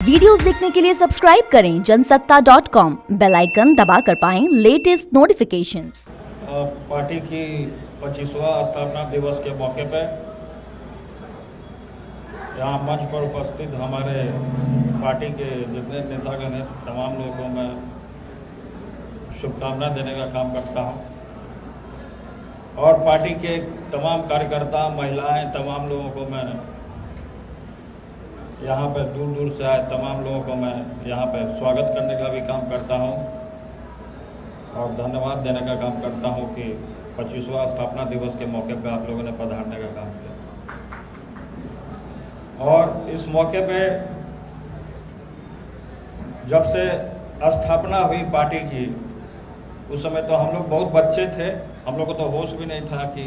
Videos देखने के लिए सब्सक्राइब करें जनसत्ता.com, बेल आइकन दबाकर पाएं लेटेस्ट नोटिफिकेशंस। पार्टी की 25वां स्थापना दिवस के मौके पर यहाँ मंच पर उपस्थित हमारे पार्टी के जितने नेतागण हैं तमाम लोगों को मैं शुभकामना देने का काम करता हूँ और पार्टी के तमाम कार्यकर्ता महिलाएं तमाम लोगों को मैं यहाँ पर दूर दूर से आए तमाम लोगों को मैं यहाँ पर स्वागत करने का भी काम करता हूँ और धन्यवाद देने का काम करता हूँ कि 25वां स्थापना दिवस के मौके पर आप लोगों ने पधारने का काम किया। और इस मौके पे जब से स्थापना हुई पार्टी की उस समय तो हम लोग बहुत बच्चे थे, हम लोग को तो होश भी नहीं था कि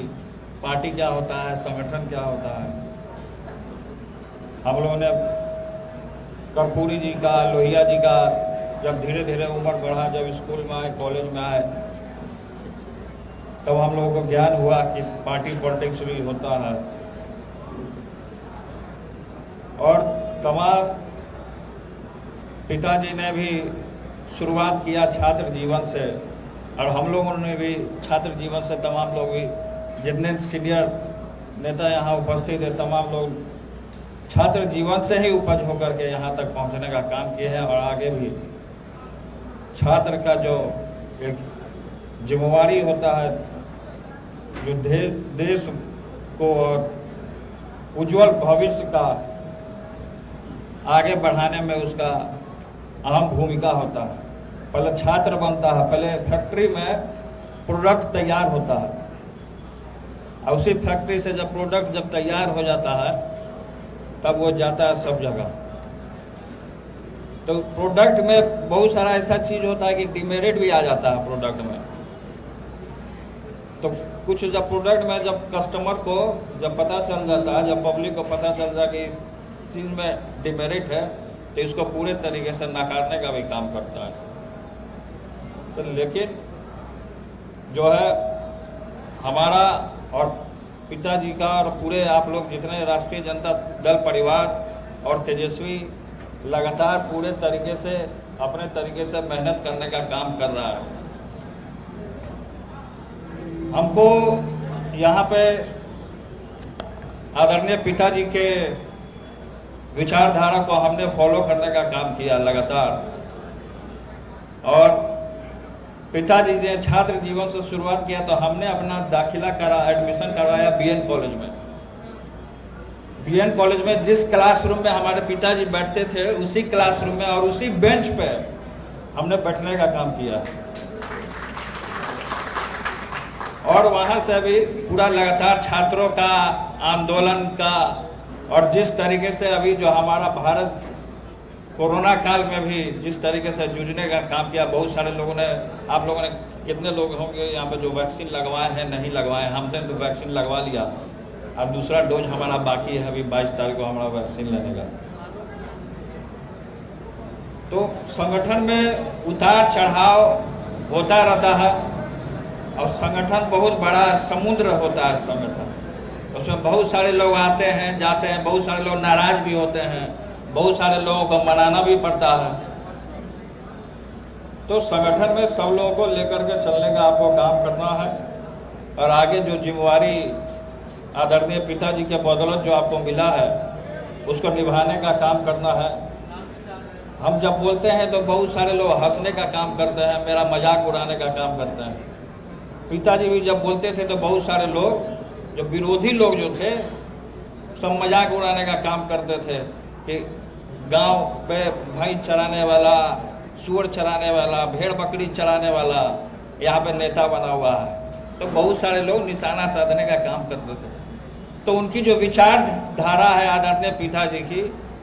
पार्टी क्या होता है, संगठन क्या होता है। हम लोगों ने कर्पूरी जी का, लोहिया जी का जब धीरे धीरे उम्र बढ़ा, जब स्कूल में आए, कॉलेज में आए, तब हम लोगों को ज्ञान हुआ कि पार्टी पॉलिटिक्स भी होता है। और तमाम पिताजी ने भी शुरुआत किया छात्र जीवन से और हम लोगों ने भी छात्र जीवन से तमाम लोग भी जितने सीनियर नेता यहाँ उपस्थित है तमाम लोग छात्र जीवन से ही उपज होकर के यहाँ तक पहुँचने का काम किए हैं और आगे भी छात्र का जो एक जिम्मेवारी होता है जो देश को और उज्जवल भविष्य का आगे बढ़ाने में उसका अहम भूमिका होता है। पहले छात्र बनता है, पहले फैक्ट्री में प्रोडक्ट तैयार होता है और उसी फैक्ट्री से जब प्रोडक्ट जब तैयार हो जाता है तब वो जाता है सब जगह। तो प्रोडक्ट में बहुत सारा ऐसा चीज होता है कि डिमेरिट भी आ जाता है प्रोडक्ट में। तो कुछ जब प्रोडक्ट में जब कस्टमर को जब पता चल जाता है, जब पब्लिक को पता चल जाता है कि इस चीज में डिमेरिट है तो इसको पूरे तरीके से नकारने का भी काम करता है। तो लेकिन जो है हमारा और पिताजी का और पूरे आप लोग जितने राष्ट्रीय जनता दल परिवार और तेजस्वी लगातार पूरे तरीके से अपने तरीके से मेहनत करने का काम कर रहा है। हमको यहाँ पे आदरणीय पिताजी के विचारधारा को हमने फॉलो करने का काम किया लगातार और पिताजी ने छात्र जीवन से शुरुआत किया तो हमने अपना एडमिशन करवाया बीएन कॉलेज में। बीएन कॉलेज में जिस क्लासरूम में हमारे पिताजी बैठते थे उसी क्लासरूम में और उसी बेंच पे हमने बैठने का काम किया और वहां से अभी पूरा लगातार छात्रों का आंदोलन का और जिस तरीके से अभी जो हमारा भारत कोरोना काल में भी जिस तरीके से जूझने का काम किया, बहुत सारे लोगों ने, आप लोगों ने कितने लोग होंगे यहाँ पे जो वैक्सीन लगवाए हैं नहीं लगवाए, हमने तो वैक्सीन लगवा लिया और दूसरा डोज हमारा बाकी है, अभी 22 तारीख को हमारा वैक्सीन लेने का। तो संगठन में उतार चढ़ाव होता रहता है और संगठन बहुत बड़ा समुद्र होता है। संगठन उसमें बहुत सारे लोग आते हैं जाते हैं, बहुत सारे लोग नाराज भी होते हैं, बहुत सारे लोगों को मनाना भी पड़ता है। तो संगठन में सब लोगों को लेकर के चलने का आपको काम करना है और आगे जो जिम्मेवारी आदरणीय पिताजी के बदौलत जो आपको मिला है उसको निभाने का काम करना है। हम जब बोलते हैं तो बहुत सारे लोग हंसने का काम करते हैं, मेरा मजाक उड़ाने का काम करते हैं। पिताजी भी जब बोलते थे तो बहुत सारे लोग जो विरोधी लोग जो थे सब मजाक उड़ाने का काम करते थे कि गांव पे भैंस चराने वाला, सूअर चराने वाला, भेड़ बकरी चराने वाला यहाँ पे नेता बना हुआ है। तो बहुत सारे लोग निशाना साधने का काम करते थे। तो उनकी जो विचारधारा है आदरणीय पिताजी की,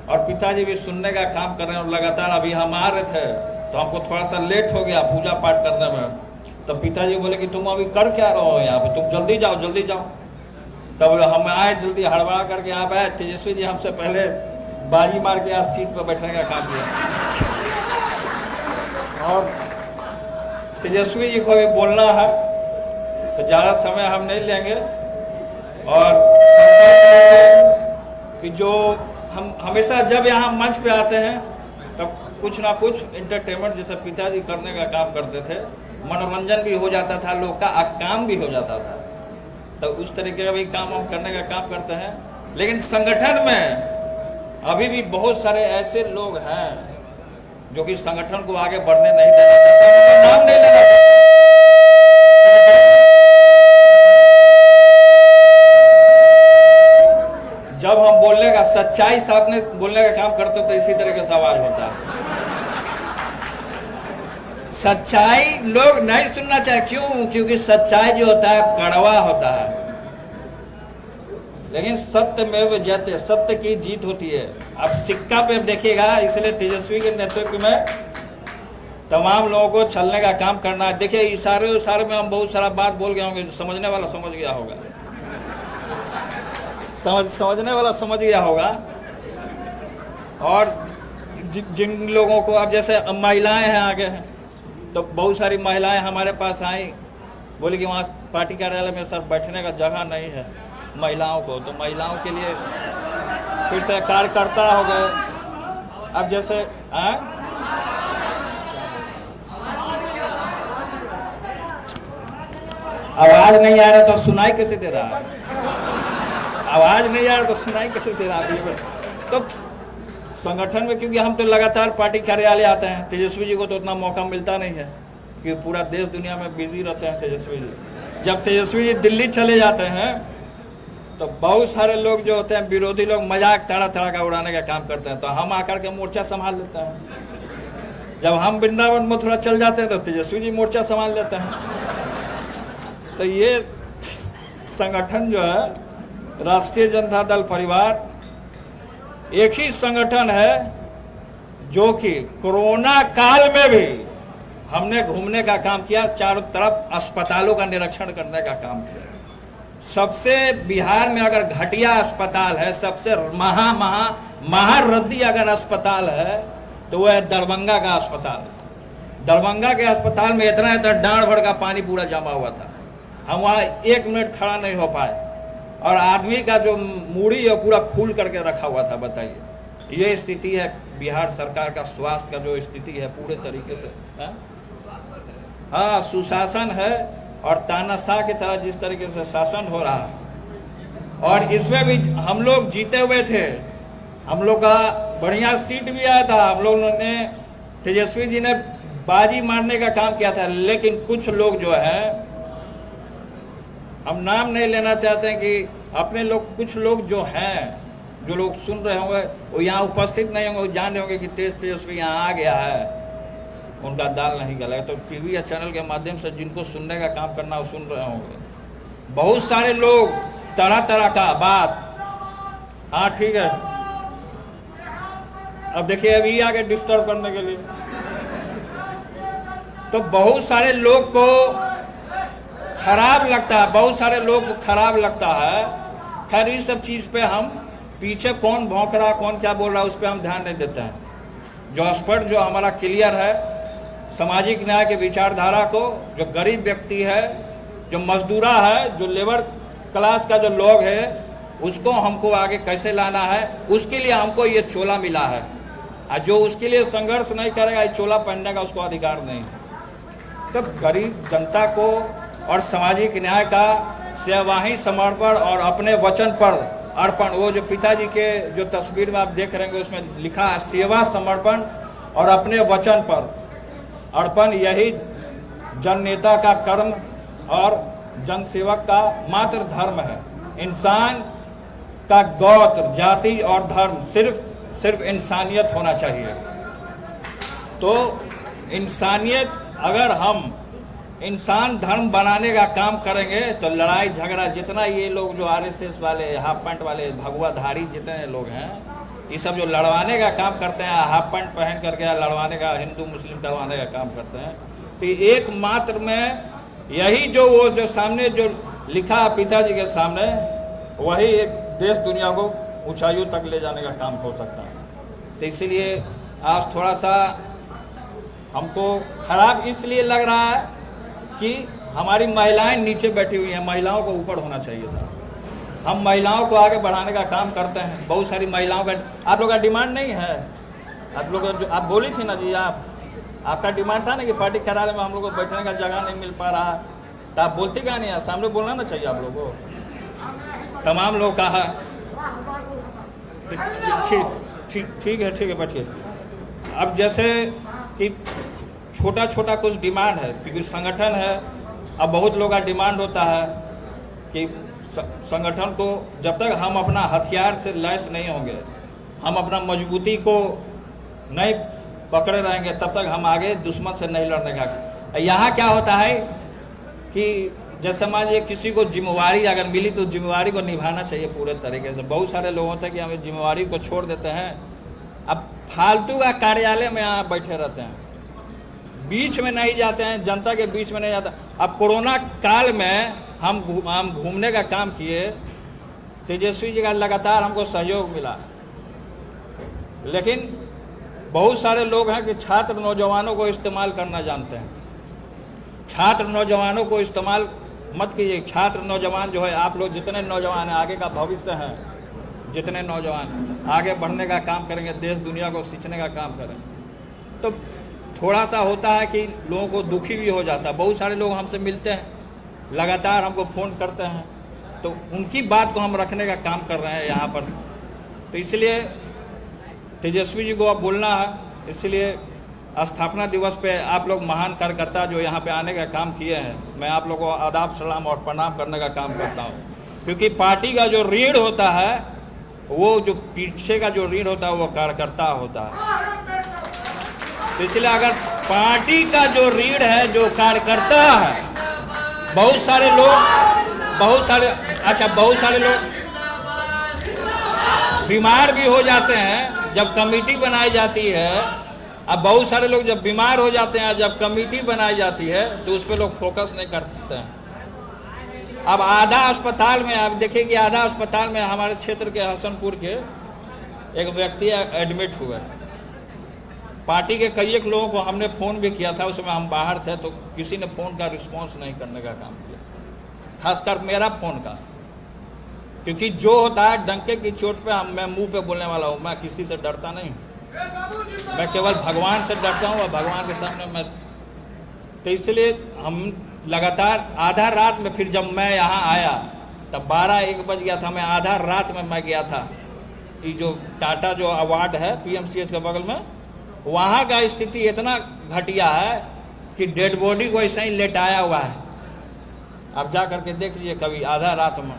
और पिताजी भी सुनने का काम कर रहे हैं और लगातार अभी हम आ रहे थे तो हमको थोड़ा सा लेट हो गया पूजा पाठ करने में। तो पिताजी बोले कि तुम अभी कर क्या रहो हो यहाँ पे, तुम जल्दी जाओ जल्दी जाओ। तब हम आए जल्दी हड़बड़ा करके यहाँ पे आए। तेजस्वी जी हमसे पहले बाजी मार के आज सीट पर बैठने का काम किया और तेजस्वी जी को भी बोलना है तो ज़्यादा समय हम नहीं लेंगे और कि जो हम हमेशा जब यहाँ मंच पे आते हैं तब कुछ ना कुछ इंटरटेनमेंट जैसे पिताजी करने का काम करते थे, मनोरंजन भी हो जाता था लोग का, काम भी हो जाता था। तो उस तरीके का भी काम हम करने का काम करते हैं। लेकिन संगठन में अभी भी बहुत सारे ऐसे लोग हैं जो कि संगठन को आगे बढ़ने नहीं देना चाहते, नाम नहीं लेना चाहते। जब हम बोलने का सच्चाई साथ में बोलने का काम करते हो तो इसी तरीके से आवाज होता है। सच्चाई लोग नहीं सुनना चाहे, क्यों? क्योंकि सच्चाई जो होता है कड़वा होता है, लेकिन सत्य में जयते, सत्य की जीत होती है। अब सिक्का पे देखिएगा, इसलिए तेजस्वी के नेतृत्व में तमाम लोगों को चलने का काम करना है। देखिए इशारे में हम बहुत सारा बात बोल गए होंगे, समझने वाला समझ गया होगा, समझने वाला समझ गया होगा। और जिन लोगों को, अब जैसे महिलाएं हैं आगे हैं, तो बहुत सारी महिलाएं हमारे पास आई, बोली कि वहाँ पार्टी कार्यालय में सर बैठने का जगह नहीं है महिलाओं को, तो महिलाओं के लिए फिर से कार्यकर्ता हो गए। अब जैसे आवाज नहीं आ रहा तो सुनाई कैसे दे रहा है? आवाज नहीं आ रहा तो सुनाई कैसे दे रहा है? तो संगठन में, क्योंकि हम तो लगातार पार्टी कार्यालय आते हैं, तेजस्वी जी को तो उतना मौका मिलता नहीं है क्योंकि पूरा देश दुनिया में बिजी रहते हैं तेजस्वी जी। जब तेजस्वी जी दिल्ली चले जाते हैं तो बहुत सारे लोग जो होते हैं, विरोधी लोग, मजाक तरह तरह का उड़ाने का काम करते हैं, तो हम आकर के मोर्चा संभाल लेते हैं। जब हम वृंदावन मथुरा चल जाते हैं तो तेजस्वी जी मोर्चा संभाल लेते हैं। तो ये संगठन जो है, राष्ट्रीय जनता दल परिवार एक ही संगठन है जो कि कोरोना काल में भी हमने घूमने का काम किया, चारों तरफ अस्पतालों का निरीक्षण करने का काम किया। सबसे बिहार में अगर घटिया अस्पताल है, सबसे महारद्दी अगर अस्पताल है तो वह है दरभंगा का अस्पताल। दरभंगा के अस्पताल में इतना डांड भर का पानी पूरा जमा हुआ था, हम वहाँ 1 मिनट खड़ा नहीं हो पाए, और आदमी का जो मूड़ी है पूरा खोल करके रखा हुआ था। बताइए, ये स्थिति है बिहार सरकार का स्वास्थ्य का जो स्थिति है पूरे तरीके से। हाँ, सुशासन है, और तानाशाह की तरह जिस तरीके से शासन हो रहा है, और इसमें भी हम लोग जीते हुए थे, हम लोग का बढ़िया सीट भी आया था, हम लोगों ने, तेजस्वी जी ने बाजी मारने का काम किया था। लेकिन कुछ लोग जो है, हम नाम नहीं लेना चाहते हैं कि अपने लोग, कुछ लोग जो हैं, जो लोग सुन रहे होंगे वो यहाँ उपस्थित नहीं होंगे, जान रहे होंगे कि तेजस्वी यहाँ आ गया है, उनका दाल नहीं गला। तो टीवी या चैनल के माध्यम से जिनको सुनने का काम करना वो सुन रहे होंगे। बहुत सारे लोग तरह तरह का बात, हाँ ठीक है, अब देखिए अभी आगे डिस्टर्ब करने के लिए, तो बहुत सारे लोग को खराब लगता है, बहुत सारे लोग को खराब लगता है। खैर इस सब चीज पे हम पीछे कौन भौंक रहा, कौन क्या बोल रहा, उस पर हम ध्यान नहीं देते हैं। जो स्पष्ट, जो हमारा क्लियर है, सामाजिक न्याय के विचारधारा को, जो गरीब व्यक्ति है, जो मजदूरा है, जो लेबर क्लास का जो लोग है, उसको हमको आगे कैसे लाना है, उसके लिए हमको ये चोला मिला है। और जो उसके लिए संघर्ष नहीं करेगा, ये चोला पहनने का उसको अधिकार नहीं है। तो गरीब जनता को और सामाजिक न्याय का सेवाही समर्पण और अपने वचन पर अर्पण, वो जो पिताजी के जो तस्वीर में आप देख रहे हैं उसमें लिखा है सेवा समर्पण और अपने वचन पर अर्पण, यही जन नेता का कर्म और जन सेवक का मात्र धर्म है। इंसान का गोत्र, जाति और धर्म सिर्फ इंसानियत होना चाहिए। तो इंसानियत, अगर हम इंसान धर्म बनाने का काम करेंगे तो लड़ाई झगड़ा, जितना ये लोग जो आरएसएस वाले, हाफ पैंट वाले, भगवाधारी जितने लोग हैं, ये सब जो लड़वाने का काम करते हैं, हाफ पैंट पहन करके लड़वाने का, हिंदू मुस्लिम करवाने का काम करते हैं, तो एकमात्र में यही जो वो जो सामने जो लिखा है पिताजी के सामने, वही एक देश दुनिया को ऊंचाइयों तक ले जाने का काम हो सकता है। तो इसीलिए आज थोड़ा सा हमको खराब इसलिए लग रहा है कि हमारी महिलाएं नीचे बैठी हुई हैं, महिलाओं को ऊपर होना चाहिए था। हम महिलाओं को आगे बढ़ाने का काम करते हैं, बहुत सारी महिलाओं का, आप लोग का डिमांड नहीं है, आप लोग जो आप बोली थी ना जी, आपका डिमांड था ना कि पार्टी कार्यालय में हम लोग को बैठने का जगह नहीं मिल पा रहा, तो आप बोलते क्या नहीं है? सामने बोलना ना चाहिए आप लोगों को। तमाम लोग कहा ठीक है बैठिए। अब जैसे कि छोटा छोटा कुछ डिमांड है, क्योंकि संगठन है, अब बहुत लोग का डिमांड होता है कि संगठन को जब तक हम अपना हथियार से लैस नहीं होंगे, हम अपना मजबूती को नहीं पकड़े रहेंगे, तब तक हम आगे दुश्मन से नहीं लड़ने का। यहाँ क्या होता है कि जैसे मान लीजिए किसी को जिम्मेवारी अगर मिली तो जिम्मेवारी को निभाना चाहिए पूरे तरीके से। बहुत सारे लोग होते हैं कि हमें जिम्मेवारी को छोड़ देते हैं, अब फालतू का कार्यालय में यहाँ बैठे रहते हैं, बीच में नहीं जाते हैं, जनता के बीच में नहीं जाता। अब कोरोना काल में हम घूमने का काम किए, तेजस्वी जी का लगातार हमको सहयोग मिला, लेकिन बहुत सारे लोग हैं कि छात्र नौजवानों को इस्तेमाल करना जानते हैं। छात्र नौजवानों को इस्तेमाल मत कीजिए। छात्र नौजवान जो है, आप लोग जितने नौजवान हैं, आगे का भविष्य है, जितने नौजवान आगे बढ़ने का काम करेंगे, देश दुनिया को सींचने का काम करें, तो थोड़ा सा होता है कि लोगों को दुखी भी हो जाता है। बहुत सारे लोग हमसे मिलते हैं, लगातार हमको फ़ोन करते हैं, तो उनकी बात को हम रखने का काम कर रहे हैं यहाँ पर। तो इसलिए तेजस्वी जी को अब बोलना है, इसलिए स्थापना दिवस पे आप लोग महान कार्यकर्ता जो यहाँ पे आने का काम किए हैं, मैं आप लोगों को आदाब सलाम और प्रणाम करने का काम करता हूँ। क्योंकि पार्टी का जो रीढ़ होता है, वो जो पीछे का जो रीढ़ होता है वो कार्यकर्ता होता है। तो इसलिए अगर पार्टी का जो रीढ़ है, जो कार्यकर्ता है, बहुत सारे लोग बीमार भी हो जाते हैं जब कमेटी बनाई जाती है। अब बहुत सारे लोग जब बीमार हो जाते हैं, जब कमेटी बनाई जाती है, तो उस पर लोग फोकस नहीं करते हैं। अब आधा अस्पताल में आप देखिए कि आधा अस्पताल में हमारे क्षेत्र के हसनपुर के एक व्यक्ति एडमिट हुए। पार्टी के कई एक लोगों को हमने फ़ोन भी किया था, उसमें हम बाहर थे, तो किसी ने फ़ोन का रिस्पॉन्स नहीं करने का काम किया, खासकर मेरा फ़ोन का। क्योंकि जो होता है डंके की चोट पे मैं मुंह पे बोलने वाला हूँ, मैं किसी से डरता नहीं, मैं केवल भगवान से डरता हूँ और भगवान के सामने मैं। तो इसलिए हम लगातार आधा रात में, फिर जब मैं यहाँ आया तब 12-1 बज गया था, मैं आधा रात में मैं गया था। ये जो टाटा जो अवार्ड है PMCH के बगल में, वहाँ का स्थिति इतना घटिया है कि डेड बॉडी को ऐसा ही लेटाया हुआ है। आप जा करके देख लीजिए कभी, आधा रात में।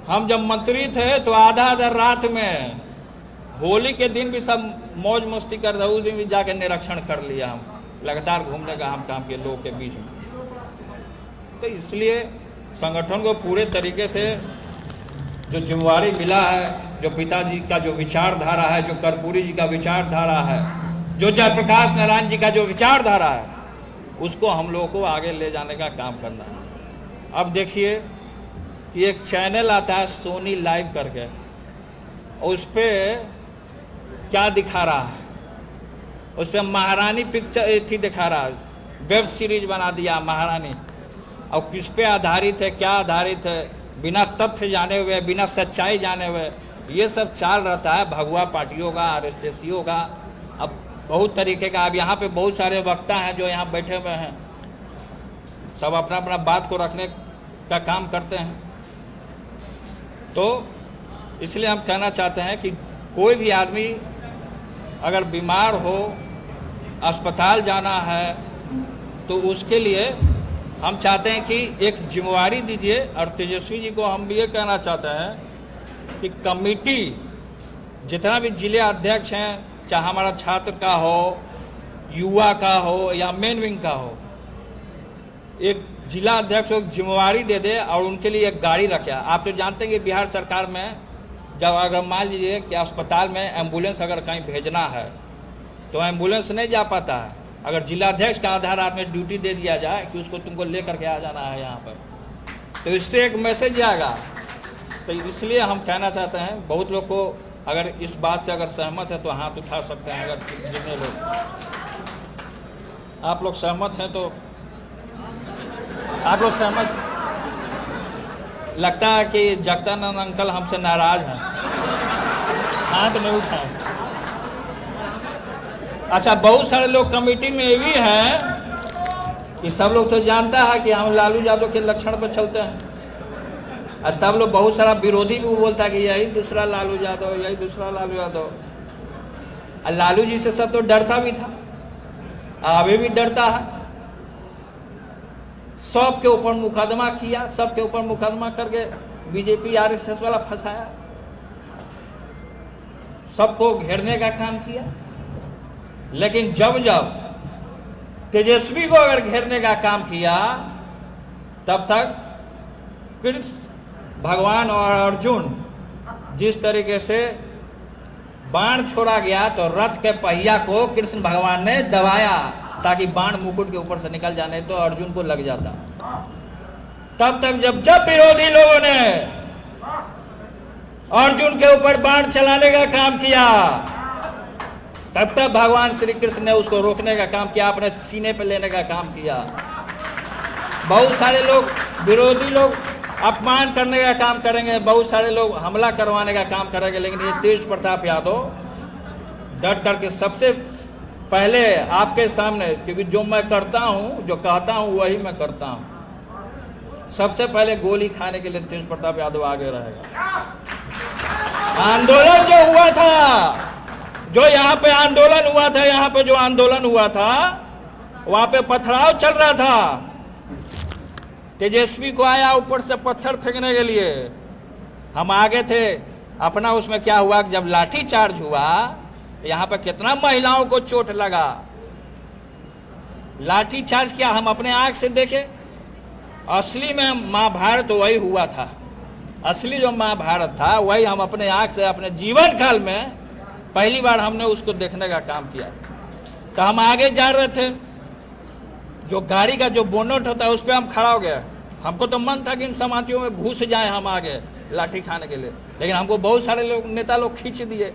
हम जब मंत्री थे तो आधा रात में, होली के दिन भी सब मौज मस्ती कर रहे, उस दिन भी जाके निरीक्षण कर लिया। हम लगातार घूमने का हम काम किए लोगों के बीच में। तो इसलिए संगठन को पूरे तरीके से जो जिम्मेवारी मिला है, जो पिताजी का जो विचारधारा है, जो कर्पूरी जी का विचारधारा है, जो जयप्रकाश नारायण जी का जो विचारधारा है, उसको हम लोगों को आगे ले जाने का काम करना है। अब देखिए कि एक चैनल आता है सोनी लाइव करके, उस पर क्या दिखा रहा है, उस पर महारानी पिक्चर थी दिखा रहा है, वेब सीरीज बना दिया महारानी। और किस पे आधारित है, क्या आधारित है, बिना तथ्य जाने हुए, बिना सच्चाई जाने हुए ये सब चाल रहता है भगवा पार्टियों का, RSSियों का। अब बहुत तरीके का, अब यहाँ पे बहुत सारे वक्ता हैं जो यहाँ बैठे हुए हैं, सब अपना अपना बात को रखने का काम करते हैं। तो इसलिए हम कहना चाहते हैं कि कोई भी आदमी अगर बीमार हो, अस्पताल जाना है, तो उसके लिए हम चाहते हैं कि एक जिम्मेवारी दीजिए। और तेजस्वी जी को हम भी ये कहना चाहते हैं कि कमेटी जितना भी जिले अध्यक्ष हैं, चाहे हमारा छात्र का हो, युवा का हो या मेन विंग का हो, एक जिला अध्यक्ष को जिम्मेवारी दे दे और उनके लिए एक गाड़ी रखे। आप तो जानते हैं कि बिहार सरकार में जब अगर मान लीजिए कि अस्पताल में एम्बुलेंस अगर कहीं भेजना है तो एम्बुलेंस नहीं जा पाता है। अगर जिलाध्यक्ष का आधा रात में ड्यूटी दे दिया जाए कि उसको तुमको लेकर के आ जाना है यहाँ पर, तो इससे एक मैसेज जाएगा। तो इसलिए हम कहना चाहते हैं, बहुत लोग को अगर इस बात से अगर सहमत है तो हाथ उठा सकते हैं। अगर जितने लोग आप लोग सहमत हैं तो आप लोग सहमत, लगता है कि जगदानंद अंकल हमसे नाराज हैं, हाथ में उठाएं। अच्छा, बहुत सारे लोग कमेटी में ये भी हैं कि सब लोग तो जानता है कि हम लालू यादव के लक्षण पर चलते हैं, और सब लोग बहुत सारा विरोधी भी बोलता है कि यही दूसरा लालू यादव, यही दूसरा लालू यादव। और लालू जी से सब तो डरता भी था, अभी भी डरता है। सबके ऊपर मुकदमा किया, सबके ऊपर मुकदमा करके बीजेपी आरएसएस वाला फंसाया, सबको घेरने का काम किया। लेकिन जब जब तेजस्वी को अगर घेरने का काम किया, तब तक कृष्ण भगवान और अर्जुन जिस तरीके से बाण छोड़ा गया, तो रथ के पहिया को कृष्ण भगवान ने दबाया ताकि बाण मुकुट के ऊपर से निकल जाने तो अर्जुन को लग जाता। तब तक जब जब विरोधी लोगों ने अर्जुन के ऊपर बाण चलाने का काम किया, तब तक भगवान श्री कृष्ण ने उसको रोकने का काम किया, अपने सीने पे लेने का काम किया। बहुत सारे लोग, विरोधी लोग अपमान करने का काम करेंगे, बहुत सारे लोग हमला करवाने का काम करेंगे, लेकिन ये तेज प्रताप यादव डट करके सबसे पहले आपके सामने, क्योंकि जो मैं करता हूं, जो कहता हूं वही मैं करता हूं, सबसे पहले गोली खाने के लिए तेज प्रताप यादव आगे रहेगा। आंदोलन जो हुआ था, जो यहाँ पे आंदोलन हुआ था, यहाँ पे जो आंदोलन हुआ था, वहां पे पथराव चल रहा था। तेजस्वी को आया ऊपर से पत्थर फेंकने के लिए, हम आगे थे अपना। उसमें क्या हुआ, जब लाठी चार्ज हुआ, यहाँ पे कितना महिलाओं को चोट लगा। लाठी चार्ज किया, हम अपने आंख से देखे। असली में महाभारत वही हुआ था, असली जो महाभारत था वही हम अपने आंख से, अपने जीवन काल में पहली बार हमने उसको देखने का काम किया। तो हम आगे जा रहे थे, जो गाड़ी का जो बोनट होता है उस पर हम खड़ा हो गए। हमको तो मन था कि इन समातियों में घुस जाए हम आगे लाठी खाने के लिए, लेकिन हमको बहुत सारे लोग, नेता लोग खींच दिए।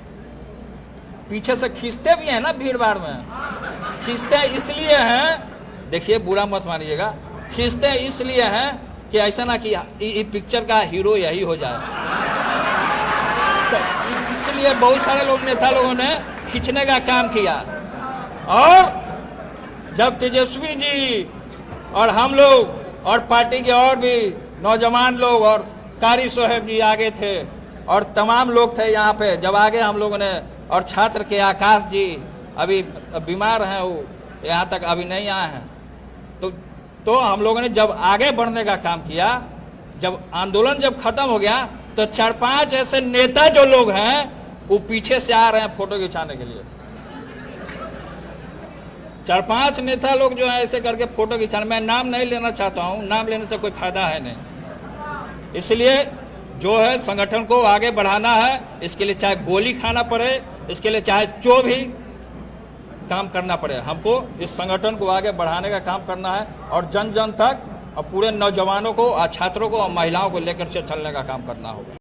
पीछे से खींचते भी हैं ना, भीड़ भाड़ में खींचते इसलिए हैं, देखिए बुरा मत मानिएगा, खींचते इसलिए हैं कि ऐसा ना कि पिक्चर का हीरो यही हो जाए। तो इसलिए बहुत सारे लोग, नेता लोगों ने खींचने का काम किया। और जब तेजस्वी जी और हम लोग और पार्टी के और भी नौजवान लोग और कारी साहब जी आगे थे और तमाम लोग थे यहाँ पे, जब आगे हम लोगों ने, और छात्र के आकाश जी अभी बीमार हैं, वो यहाँ तक अभी नहीं आए हैं, तो हम लोगों ने जब आगे बढ़ने का काम किया, जब आंदोलन जब खत्म हो गया, तो 4-5 ऐसे नेता जो लोग हैं वो पीछे से आ रहे हैं फोटो खिंचाने के लिए। 4-5 नेता लोग जो है ऐसे करके फोटो खिंचाने, मैं नाम नहीं लेना चाहता हूं, नाम लेने से कोई फायदा है नहीं। इसलिए जो है संगठन को आगे बढ़ाना है, इसके लिए चाहे गोली खाना पड़े, इसके लिए चाहे जो भी काम करना पड़े, हमको इस संगठन को आगे बढ़ाने का काम करना है और जन जन तक और पूरे नौजवानों को और छात्रों को और महिलाओं को लेकर से चलने का काम करना होगा।